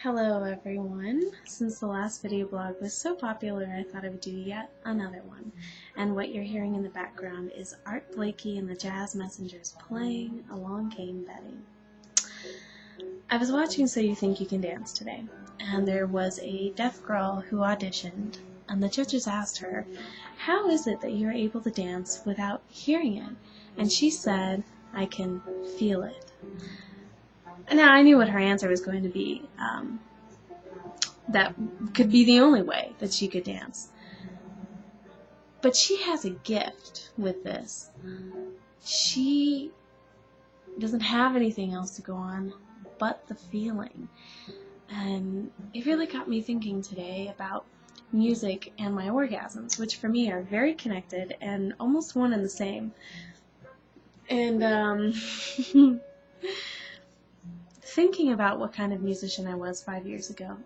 Hello everyone. Since the last video blog was so popular, I thought I would do yet another one. And what you're hearing in the background is Art Blakey and the Jazz Messengers playing Along Came Betty. I was watching So You Think You Can Dance today, and there was a deaf girl who auditioned, and the judges asked her, "How is it that you're able to dance without hearing it?" And she said, "I can feel it." Now, I knew what her answer was going to be. That could be the only way that she could dance. But she has a gift with this. She doesn't have anything else to go on but the feeling. And it really got me thinking today about music and my orgasms, which for me are very connected and almost one and the same. And thinking about what kind of musician I was 5 years ago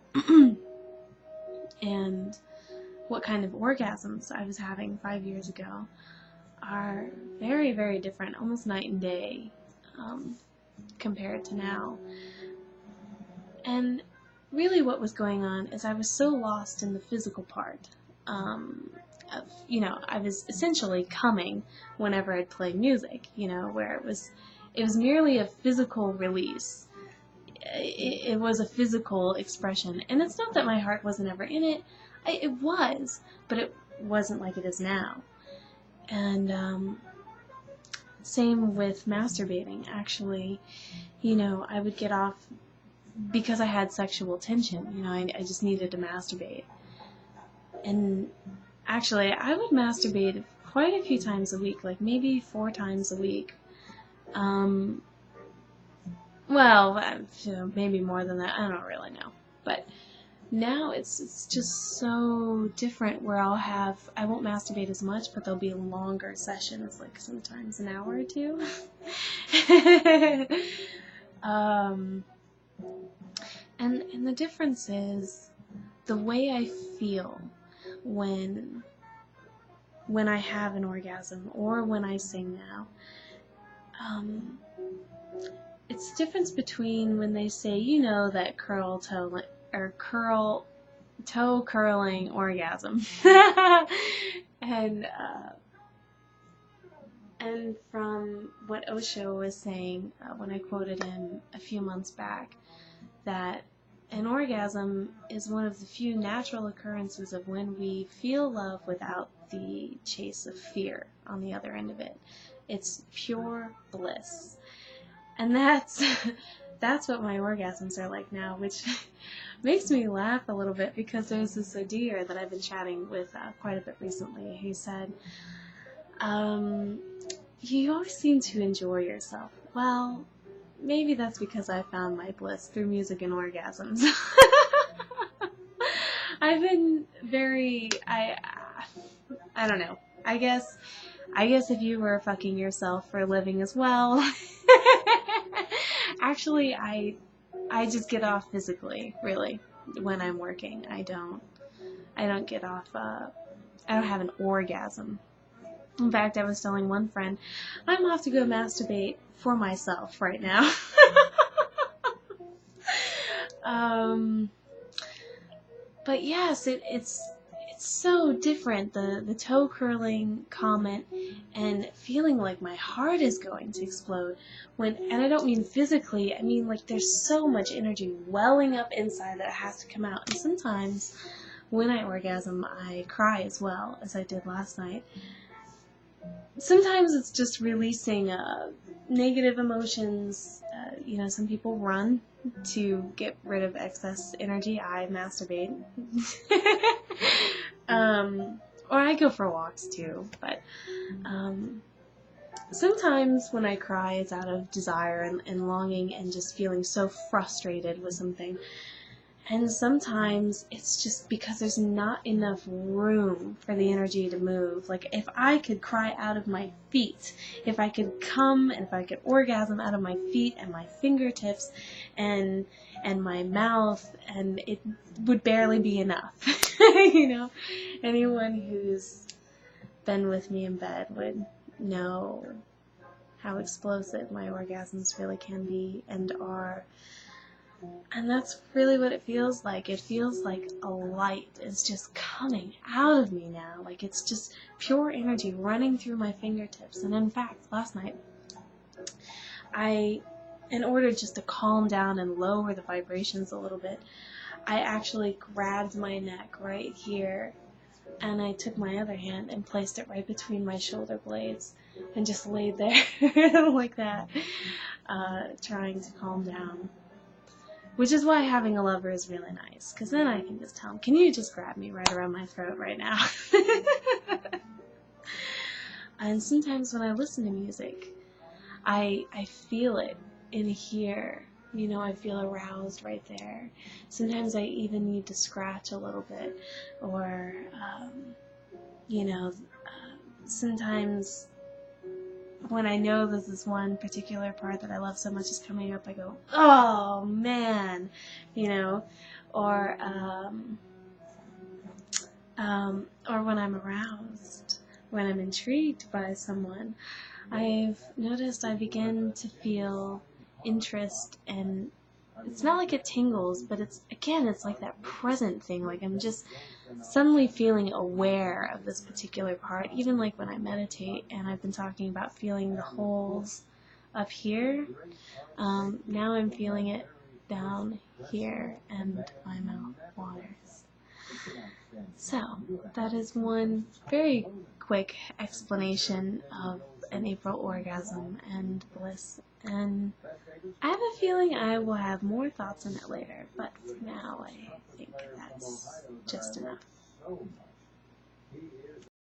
and what kind of orgasms I was having 5 years ago are very, very different, almost night and day compared to now. And really what was going on is I was so lost in the physical part I was essentially coming whenever I'd play music, where it was merely a physical release. It was a physical expression, and it's not that my heart wasn't ever in it. It was, but it wasn't like it is now. And same with masturbating. Actually, I would get off because I had sexual tension. I just needed to masturbate. And actually, I would masturbate quite a few times a week, like maybe 4 times a week. Maybe more than that. I don't really know. But now it's just so different where I won't masturbate as much, but there'll be longer sessions, like sometimes an hour or 2. And the difference is the way I feel when I have an orgasm or when I sing now. It's the difference between when they say, that toe curling orgasm. And from what Osho was saying when I quoted him a few months back, that an orgasm is one of the few natural occurrences of when we feel love without the chase of fear on the other end of it. It's pure bliss. And that's what my orgasms are like now, which makes me laugh a little bit because there's this dear that I've been chatting with quite a bit recently who said, "You always seem to enjoy yourself." Well, maybe that's because I found my bliss through music and orgasms. I've been I don't know. I guess if you were fucking yourself for a living as well. Actually, I just get off physically, really, when I'm working. I don't get off, I don't have an orgasm. In fact, I was telling one friend, I'm off to go masturbate for myself right now. But yes, it's so different, the toe curling comment and feeling like my heart is going to explode and I don't mean physically, I mean like there's so much energy welling up inside that has to come out. And sometimes when I orgasm, I cry as well, as I did last night. Sometimes it's just releasing negative emotions. Some people run to get rid of excess energy. I masturbate. Or I go for walks too. But sometimes when I cry, it's out of desire and longing and just feeling so frustrated with something. And sometimes it's just because there's not enough room for the energy to move. Like if I could cry out of my feet, if I could come and if I could orgasm out of my feet and my fingertips and my mouth, and it would barely be enough. Anyone who's been with me in bed would know how explosive my orgasms really can be and are. And that's really what it feels like. It feels like a light is just coming out of me now. Like it's just pure energy running through my fingertips. And in fact, last night, in order just to calm down and lower the vibrations a little bit, I actually grabbed my neck right here, and I took my other hand and placed it right between my shoulder blades and just laid there like that, trying to calm down. Which is why having a lover is really nice, because then I can just tell him, can you just grab me right around my throat right now? And sometimes when I listen to music, I feel it in here. You know, I feel aroused right there. Sometimes I even need to scratch a little bit, or, you know, sometimes when I know that this one particular part that I love so much is coming up, I go, oh man, you know, or when I'm aroused, when I'm intrigued by someone, I've noticed I begin to feel interest, and it's not like it tingles, but it's like that present thing, like I'm just suddenly feeling aware of this particular part, even like when I meditate, and I've been talking about feeling the holes up here. Now I'm feeling it down here, and my mouth waters. So that is one very quick explanation of an April orgasm and bliss, and I have a feeling I will have more thoughts on it later, but for now I think that's just enough.